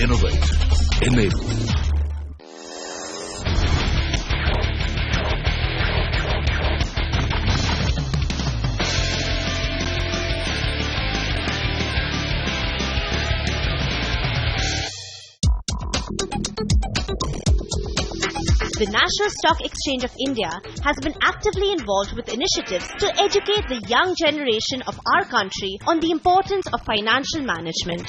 Innovate. Enable. The National Stock Exchange of India has been actively involved with initiatives to educate the young generation of our country on the importance of financial management.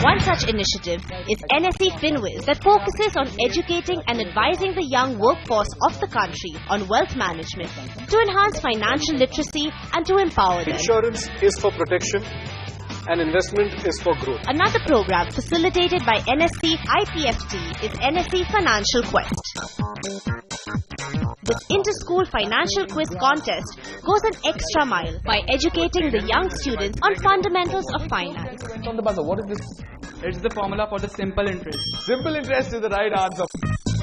One such initiative is NSE FinWiz that focuses on educating and advising the young workforce of the country on wealth management to enhance financial literacy and to empower them. Insurance is for protection and investment is for growth. Another program facilitated by NSE IPFT is NSE Financial Quest. This inter-school financial quiz contest goes an extra mile by educating the young students on fundamentals of finance. On the buzzer, what is this? It's the formula for the simple interest. Simple interest is the right answer.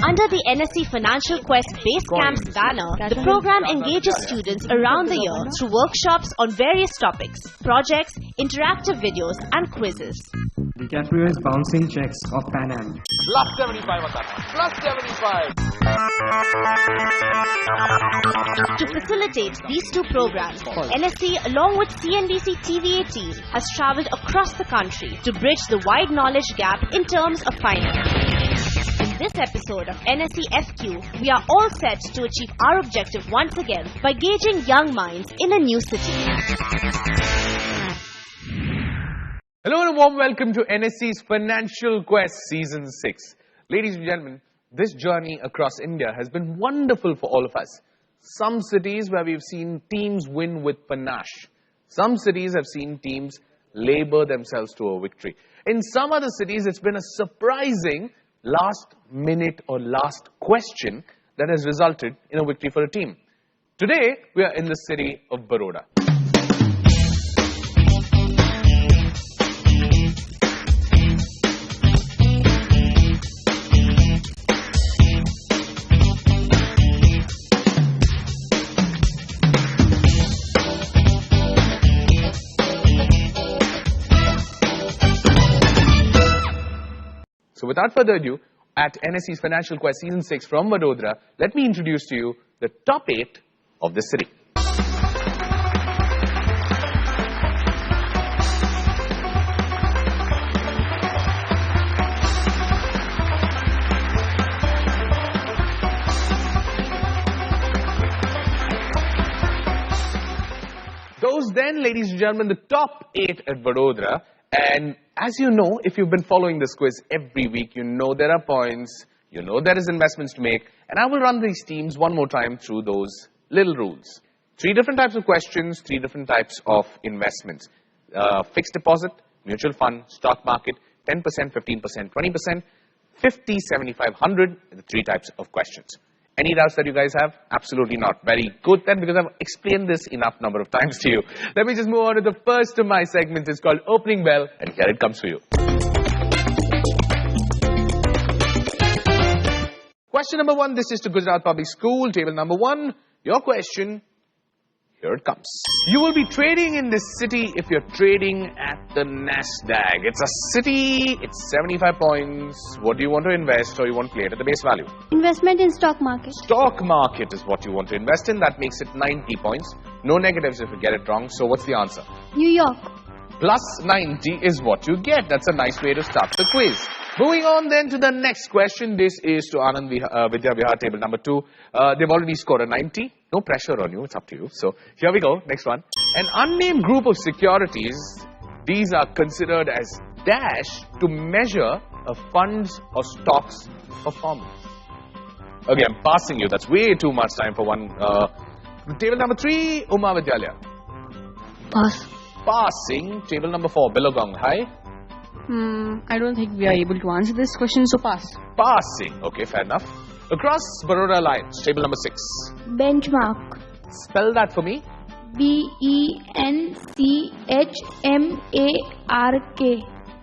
Under the NSE Financial Quest Base Camps banner, the program engages students around the year through workshops on various topics, projects, interactive videos and quizzes. DiCaprio is bouncing checks of Pan Am. Plus 75 on that one. Plus 75. To facilitate these two programs, NSE along with CNBC TV18 has travelled across the country to bridge the wide knowledge gap in terms of finance. In this episode of NSE FQ, we are all set to achieve our objective once again by gauging young minds in a new city. Hello and a warm welcome to NSE's Financial Quest Season 6. Ladies and gentlemen, this journey across India has been wonderful for all of us. Some cities where we've seen teams win with panache. Some cities have seen teams labor themselves to a victory. In some other cities, it's been a surprising last minute or last question that has resulted in a victory for a team. Today, we are in the city of Vadodara. So without further ado, at NSE's Financial Quest Season 6 from Vadodara, let me introduce to you the top 8 of the city. Those then, ladies and gentlemen, the top 8 at Vadodara. And as you know, if you've been following this quiz every week, you know there are points, you know there is investments to make, and I will run these teams one more time through those little rules. 3 different types of questions, 3 different types of investments. Fixed deposit, mutual fund, stock market, 10%, 15%, 20%, 50, 75, 100, the 3 types of questions. Any doubts that you guys have? Absolutely not. Very good then, because I've explained this enough number of times to you. Let me just move on to the first of my segments. It's called Opening Bell, and here it comes for you. Question number 1, this is to Gujarat Public School, table number 1. Your question, here it comes. You will be trading in this city if you're trading at the Nasdaq. It's a city, it's 75 points. What do you want to invest, or you want to play it at the base value? Investment in stock market. Stock market is what you want to invest in. That makes it 90 points. No negatives if you get it wrong. So what's the answer? New York. Plus 90 is what you get. That's a nice way to start the quiz. Moving on then to the next question. This is to Anand Vidya Vihar, table number 2. They've already scored a 90. No pressure on you. It's up to you. So here we go. Next one. An unnamed group of securities. These are considered as dash to measure a fund's or stock's performance. Okay, I'm passing you. That's way too much time for one. Table number 3, Uma Vidyalaya. Pass. Passing. Table number 4, Bilogong. Hi. I don't think we are able to answer this question, so pass. Passing. Okay, fair enough. Across Vadodara Alliance, table number 6. Benchmark. Spell that for me. BENCHMARK.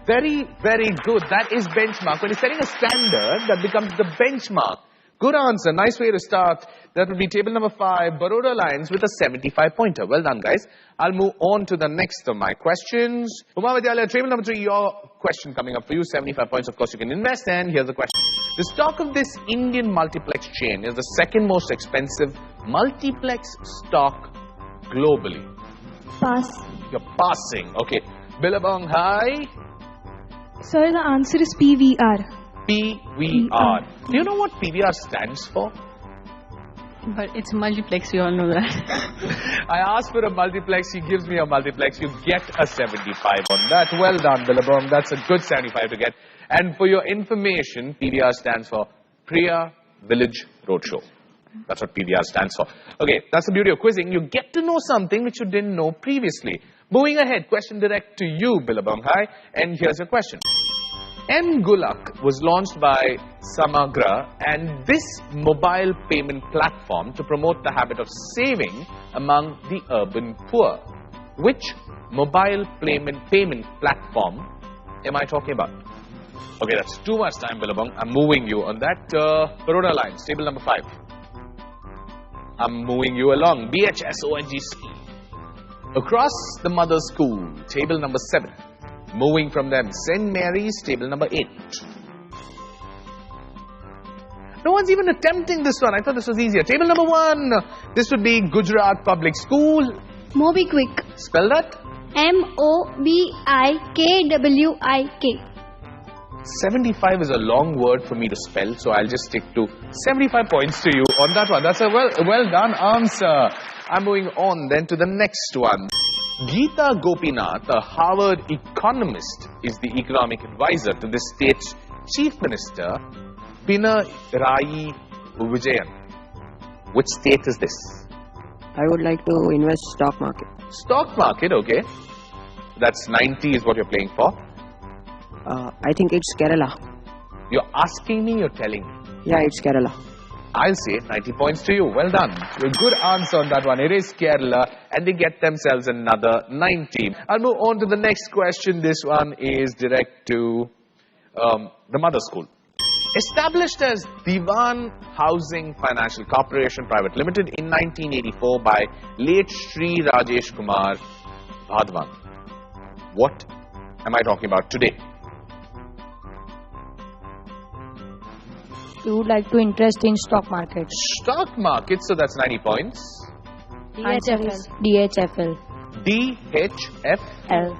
Very, very good. That is benchmark. When you're setting a standard, that becomes the benchmark. Good answer. Nice way to start. That would be table number 5, Vadodara Alliance with a 75-pointer. Well done, guys. I'll move on to the next of my questions. Uma Vidyalaya, table number 3, your question coming up for you. 75 points, of course, you can invest. And here's the question. The stock of this Indian multiplex chain is the second most expensive multiplex stock globally. Pass. You're passing. Okay. Billabong, hi. Sir, the answer is PVR. PVR. Do you know what PVR stands for? But it's multiplex, we all know that. I asked for a multiplex, he gives me a multiplex. You get a 75 on that. Well done, Billabong. That's a good 75 to get. And for your information, PVR stands for Priya Village Roadshow. That's what PVR stands for. Okay, that's the beauty of quizzing. You get to know something which you didn't know previously. Moving ahead, question direct to you, Billabong. Hi, and here's your question. M-Gulak was launched by Samagra, and this mobile payment platform to promote the habit of saving among the urban poor. Which mobile payment platform am I talking about? Okay, that's too much time, Billabong. I'm moving you on that. Vadodara Lines, table number 5. I'm moving you along. BHSONG. Across the Mother School, table number 7. Moving from them, St. Mary's, table number 8. No one's even attempting this one. I thought this was easier. Table number 1. This would be Gujarat Public School. Mobiquick. Spell that. MOBIKWIK. 75 is a long word for me to spell, so I'll just stick to 75 points to you on that one. That's a well done answer. I'm moving on then to the next one. Geeta Gopinath, a Harvard economist, is the economic advisor to the state's chief minister, Pinarayi Vijayan. Which state is this? I would like to invest stock market. Stock market, okay. That's 90 is what you're playing for. I think it's Kerala. You're asking me, you're telling me? Yeah, it's Kerala. I'll say 90 points to you. Well done. A good answer on that one. It is Kerala, and they get themselves another 90. I'll move on to the next question. This one is direct to the Mother School. Established as Diwan Housing Financial Corporation Private Limited in 1984 by late Sri Rajesh Kumar Bhadwan. What am I talking about today? You would like to invest in stock market. Stock market, so that's 90 points. DHFL. DHFL.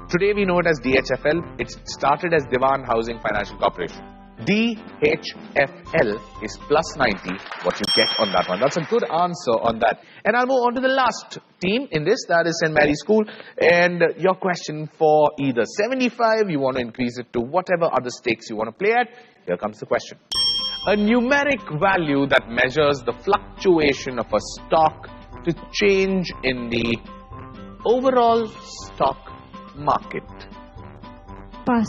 Today we know it as DHFL. It started as Diwan Housing Financial Corporation. DHFL is plus 90, what you get on that one. That's a good answer on that. And I'll move on to the last team in this, that is St. Mary's School. And your question for either 75, you want to increase it to whatever other stakes you want to play at. Here comes the question. A numeric value that measures the fluctuation of a stock to change in the overall stock market. Pass.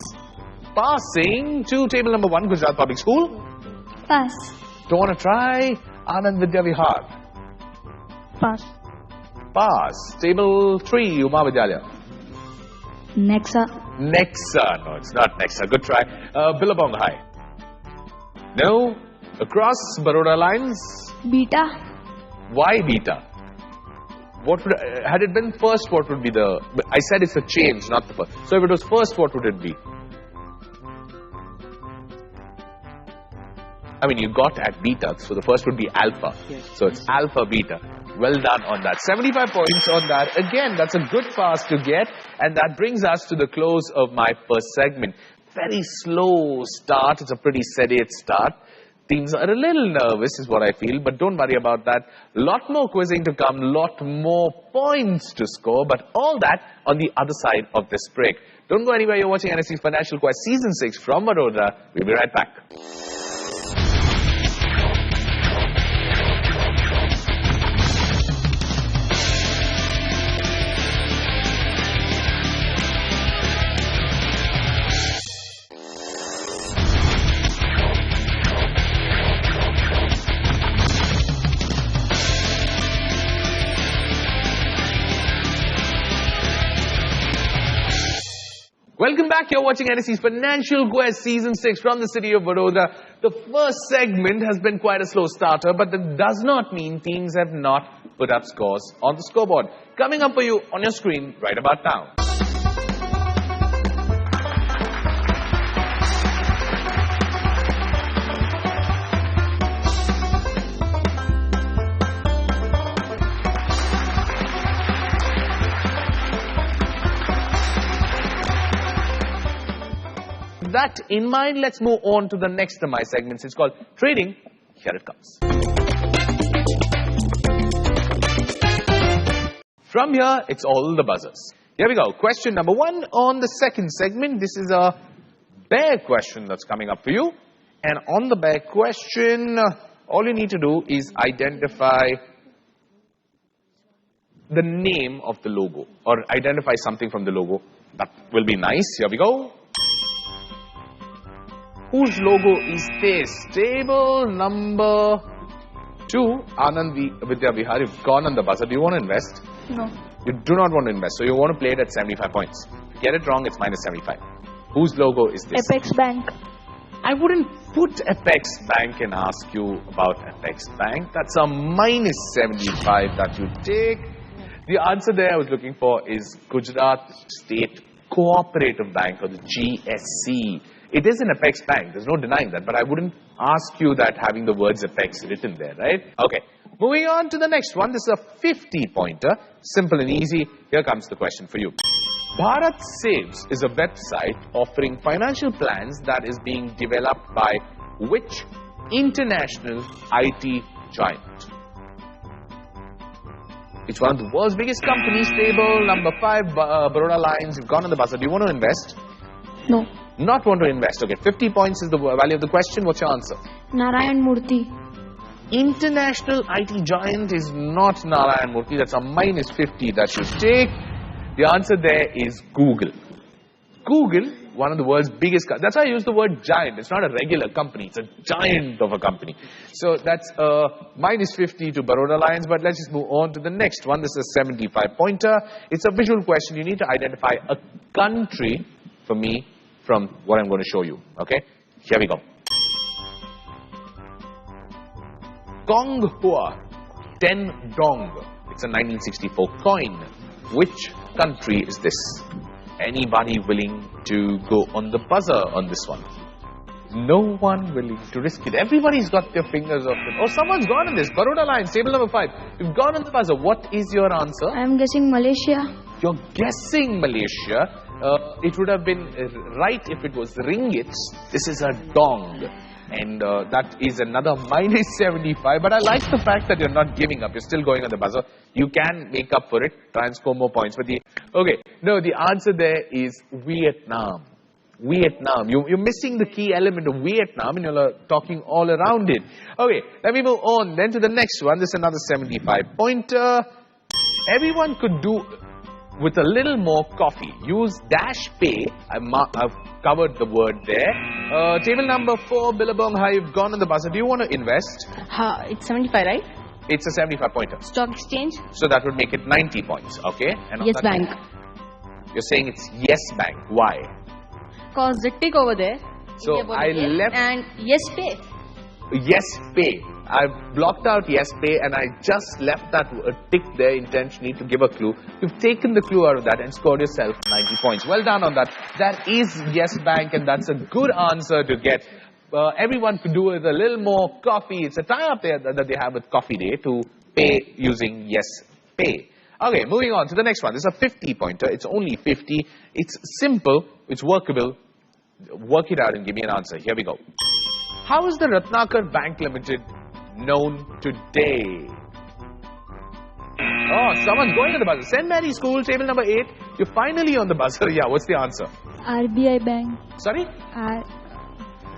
Passing to table number 1, Gujarat Public School. Pass. Don't want to try? Anand Vidya Vihar. Pass. Pass. Table 3, Uma Vidyalaya. Nexa. Nexa. No, it's not Nexa. Good try. Billabong High. No. Across Vadodara Lines. Beta. Why beta? What would, had it been first, what would be the... I said it's a change, not the first. So if it was first, what would it be? I mean, you got at beta, so the first would be alpha. Yes. So it's alpha, beta. Well done on that. 75 points on that. Again, that's a good pass to get. And that brings us to the close of my first segment. Very slow start. It's a pretty sedate start. Teams are a little nervous is what I feel, but don't worry about that. Lot more quizzing to come, lot more points to score, but all that on the other side of this break. Don't go anywhere. You're watching NSC's Financial Quest Season 6 from Vadodara. We'll be right back. Welcome back. You're watching NSC's Financial Quest Season 6 from the city of Vadodara. The first segment has been quite a slow starter, but that does not mean teams have not put up scores on the scoreboard. Coming up for you on your screen right about now. that in mind, let's move on to the next of my segments. It's called Trading. Here it comes. From here, it's all the buzzers. Here we go. Question number 1 on the second segment. This is a bear question that's coming up for you. And on the bear question, all you need to do is identify the name of the logo or identify something from the logo. That will be nice. Here we go. Whose logo is this? Table number 2. Anand Vidya Vihar, you've gone on the buzzer. Do you want to invest? No. You do not want to invest. So you want to play it at 75 points. If you get it wrong, it's minus 75. Whose logo is this? Apex Bank. I wouldn't put Apex Bank and ask you about Apex Bank. That's a minus 75 that you take. The answer there I was looking for is Gujarat State Cooperative Bank, or the GSC. It is an Apex Bank. There's no denying that. But I wouldn't ask you that having the words Apex written there, right? Okay. Moving on to the next one. This is a 50-pointer. Simple and easy. Here comes the question for you. Bharat Saves is a website offering financial plans that is being developed by which international IT giant? It's one of the world's biggest companies. Table number 5, Baroda Lines. You've gone on the buzzer. Do you want to invest? No. Not want to invest. Okay, 50 points is the value of the question. What's your answer? Narayan Murthy. International IT giant is not Narayan Murthy. That's a minus 50 that you take. The answer there is Google. Google, one of the world's biggest... That's why I use the word giant. It's not a regular company. It's a giant of a company. So that's minus 50 to Baroda Lions. But let's just move on to the next one. This is a 75-pointer. It's a visual question. You need to identify a country for me from what I'm going to show you. Okay? Here we go. Gong Hua 10 Dong. It's a 1964 coin. Which country is this? Anybody willing to go on the buzzer on this one? No one willing to risk it. Everybody's got their fingers off it. Oh, someone's gone on this. Baroda Lions, table number 5. You've gone on the buzzer. What is your answer? I'm guessing Malaysia. You're guessing Malaysia. It would have been right if it was ringgits. This is a dong. And that is another minus 75. But I like the fact that you're not giving up. You're still going on the buzzer. You can make up for it. Try and score more points. But the answer there is Vietnam. Vietnam. You're missing the key element of Vietnam and you're talking all around it. Okay, let me move on then to the next one. This is another 75-pointer. Everyone could do with a little more coffee. Use Dash Pay. I've covered the word there. Table number 4, Billabong High. You've gone on the buzzer. Do you want to invest? It's 75, right? It's a 75-pointer. Stock exchange? So that would make it 90 points. Okay? And Yes Bank. You're saying it's Yes Bank. Why? Because the tick over there. So I left... And Yes Pay. Yes Pay. I've blocked out Yes Pay and I just left that tick there intentionally to give a clue. You've taken the clue out of that and scored yourself 90 points. Well done on that. That is Yes Bank and that's a good answer to get. Everyone could do with a little more coffee. It's a tie-up there that they have with Coffee Day to pay using Yes Pay. Okay, moving on to the next one. This is a 50-pointer. It's only 50. It's simple. It's workable. Work it out and give me an answer. Here we go. How is the Ratnakar Bank Limited known today? Oh, someone's going to the buzzer. St. Mary's School, table number 8. You're finally on the buzzer. Yeah, what's the answer? RBI Bank. Sorry?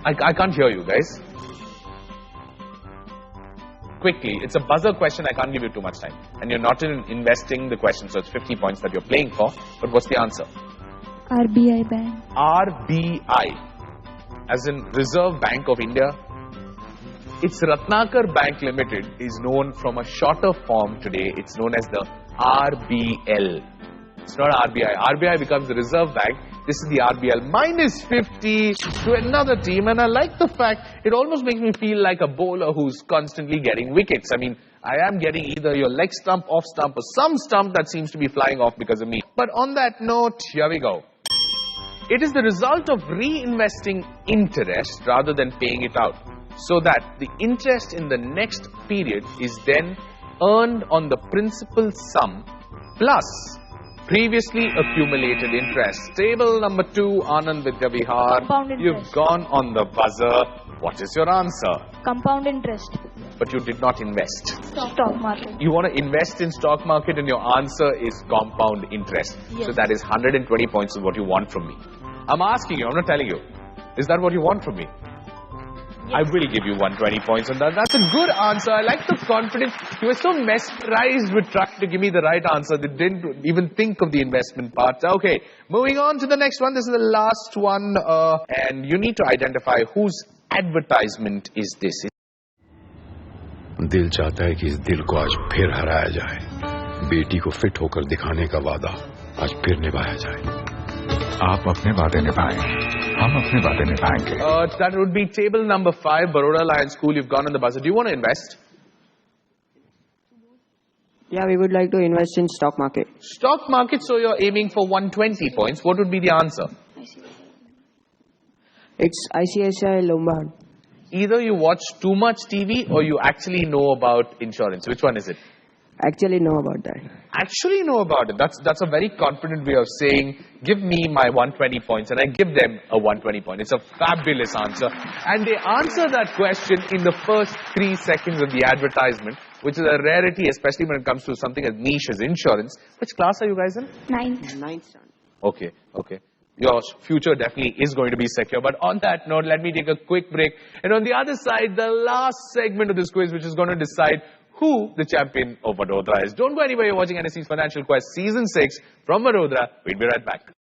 I can't hear you, guys. Quickly, it's a buzzer question. I can't give you too much time. And you're not investing the question, so it's 50 points that you're playing for. But what's the answer? RBI Bank. RBI. As in Reserve Bank of India. Its Ratnakar Bank Limited is known from a shorter form today. It's known as the RBL. It's not RBI. RBI becomes the Reserve Bank. This is the RBL. Minus 50 to another team. And I like the fact it almost makes me feel like a bowler who's constantly getting wickets. I mean, I am getting either your leg stump, off stump, or some stump that seems to be flying off because of me. But on that note, here we go. It is the result of reinvesting interest rather than paying it out, so that the interest in the next period is then earned on the principal sum plus Previously accumulated interest. Table number 2, Anand Vidya Vihar. Compound interest. You've gone on the buzzer. What is your answer? Compound interest. But you did not invest. Stock market. You want to invest in stock market and your answer is compound interest. Yes. So that is 120 points is what you want from me. I'm asking you, I'm not telling you. Is that what you want from me? Yes. I will give you 120 points on that. That's a good answer. I like the confidence. You were so mesmerized with trying to give me the right answer. They didn't even think of the investment part. Okay, moving on to the next one. This is the last one. And you need to identify whose advertisement is this. दिल चाहता है कि इस दिल को आज फिर हराया जाए। बेटी को फिट होकर दिखाने का वादा आज फिर निभाया जाए। आप अपने वादे निभाएं, हम अपने वादे निभाएंगे। That would be table number 5, Vadodara Lions School. You've gone on the buzzer. Do you want to invest? Yeah, we would like to invest in stock market. Stock market, so you're aiming for 120 points. What would be the answer? It's ICICI Lombard. Either you watch too much TV or you actually know about insurance. Which one is it? Actually know about that. Actually know about it. That's a very confident way of saying, give me my 120 points, and I give them a 120 point. It's a fabulous answer. And they answer that question in the first 3 seconds of the advertisement, which is a rarity, especially when it comes to something as niche as insurance. Which class are you guys in? 9th. Okay. Your future definitely is going to be secure. But on that note, let me take a quick break. And on the other side, the last segment of this quiz, which is going to decide who the champion of Vadodara is. Don't go anywhere. You're watching NSE's Financial Quest Season 6 from Vadodara. We'll be right back.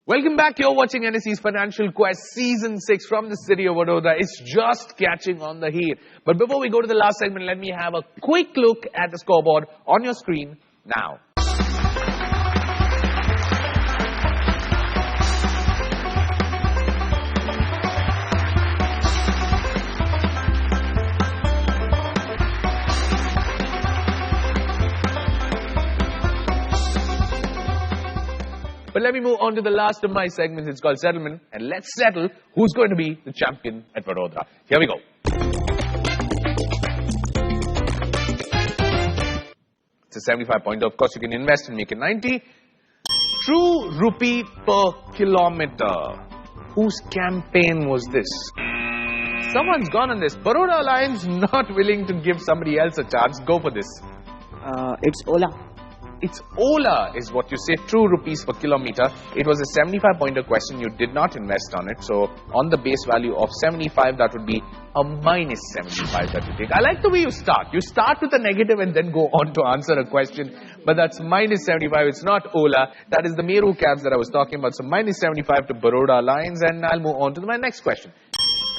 Welcome back. You're watching NSE's Financial Quest Season 6 from the city of Vadodara. It's just catching on the heat. But before we go to the last segment, let me have a quick look at the scoreboard on your screen now. But let me move on to the last of my segments. It's called Settlement. And let's settle who's going to be the champion at Vadodara. Here we go. It's a 75 pointer. Of course, you can invest and make it 90. True rupee per kilometer. Whose campaign was this? Someone's gone on this. Vadodara Lions not willing to give somebody else a chance. Go for this. It's Ola. It's Ola is what you say, true rupees per kilometer. It was a 75 pointer question. You did not invest on it. So on the base value of 75, that would be a minus 75 that you take. I like the way you start. You start with a negative and then go on to answer a question. But that's minus 75. It's not Ola. That is the Meru cabs that I was talking about. So minus 75 to Vadodara Lions. And I'll move on to my next question.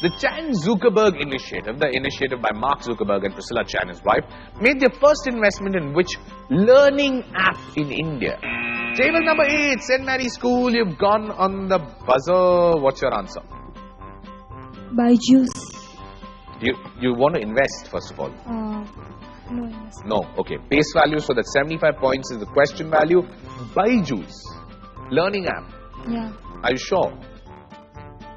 The Chan-Zuckerberg initiative, the initiative by Mark Zuckerberg and Priscilla Chan, his wife, made their first investment in which learning app in India? Table number 8, St. Mary's School. You've gone on the buzzer. What's your answer? Byju's. You want to invest, first of all? No investment. No. Okay. Base value, so that 75 points is the question value. Byju's. Learning app. Yeah. Are you sure?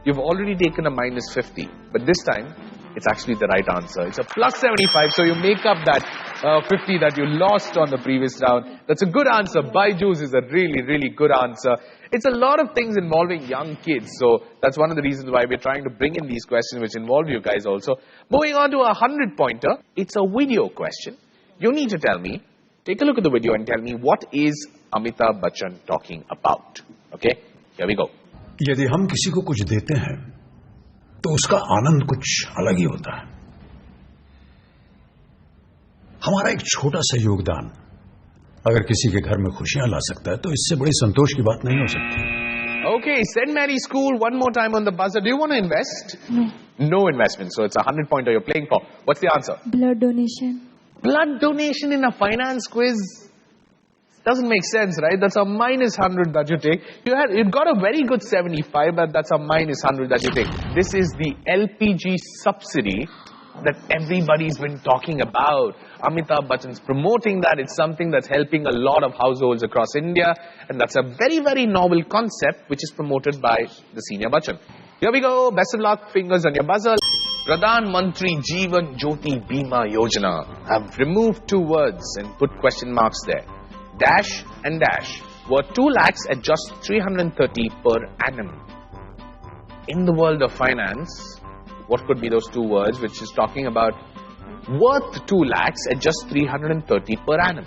You've already taken a minus 50, but this time, it's actually the right answer. It's a plus 75, so you make up that 50 that you lost on the previous round. That's a good answer. Byju's is a really, really good answer. It's a lot of things involving young kids, so that's one of the reasons why we're trying to bring in these questions which involve you guys also. Moving on to a 100-pointer. It's a video question. You need to tell me, take a look at the video and tell me what is Amitabh Bachchan talking about. Okay, here we go. यदि हम किसी को कुछ देते हैं तो उसका आनंद कुछ अलग ही होता है। हमारा एक छोटा सा योगदान अगर किसी के घर में खुशियां ला सकता है तो इससे बड़ी संतोष की बात नहीं हो सकती। Okay, St. Mary's School, one more time on the buzzer. Do you want to invest? No. No investment, so it's a 100-pointer you're playing for. What's the answer? Blood donation. Blood donation in a finance quiz? Doesn't make sense, right? That's a minus 100 that you take. You got a very good 75, but that's a minus 100 that you take. This is the LPG subsidy that everybody's been talking about. Amitabh Bachchan's promoting that. It's something that's helping a lot of households across India. And that's a very, very novel concept which is promoted by the senior Bachchan. Here we go. Best of luck. Fingers on your buzzer. Pradhan Mantri Jeevan Jyoti Bima Yojana. I've removed 2 words and put question marks there. Dash and dash were 2 lakhs at just 330 per annum. In the world of finance, what could be those 2 words which is talking about worth 2 lakhs at just 330 per annum?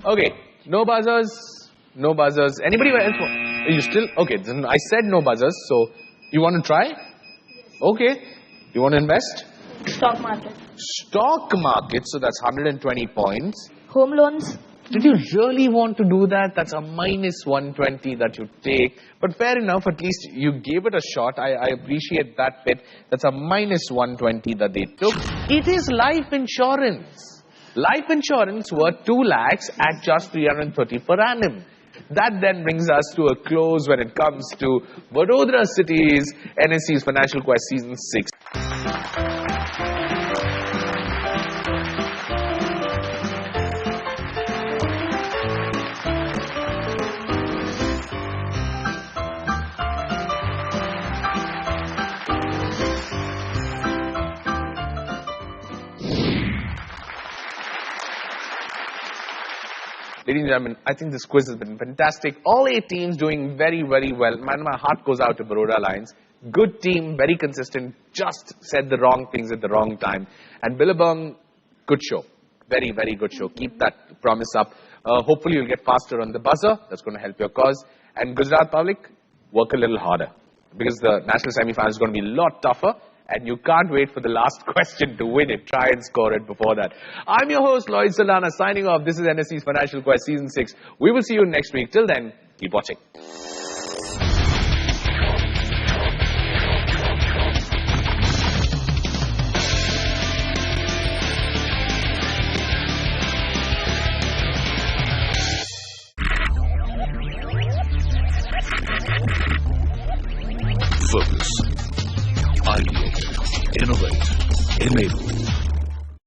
Okay, no buzzers, no buzzers. Anybody else? Are you still? Okay, then I said no buzzers, so you want to try? Okay, you want to invest? Stock market. Stock market, so that's 120 points. Home loans. Did you really want to do that? That's a minus 120 that you take. But fair enough, at least you gave it a shot. I appreciate that bit. That's a minus 120 that they took. It is life insurance. Life insurance worth 2 lakhs at just 330 per annum. That then brings us to a close when it comes to Vadodara City's NSE's Financial Quest Season 6. Ladies and gentlemen, I think this quiz has been fantastic. All 8 teams doing very, very well. Man, my heart goes out to Baroda Lions. Good team, very consistent, just said the wrong things at the wrong time. And Billabong, good show. Very, very good show. Keep that promise up. Hopefully you'll get faster on the buzzer. That's going to help your cause. And Gujarat public, work a little harder. Because the national semi-final is going to be a lot tougher. And you can't wait for the last question to win it. Try and score it before that. I'm your host, Lloyd Solana, signing off. This is NSE's Financial Quest Season 6. We will see you next week. Till then, keep watching.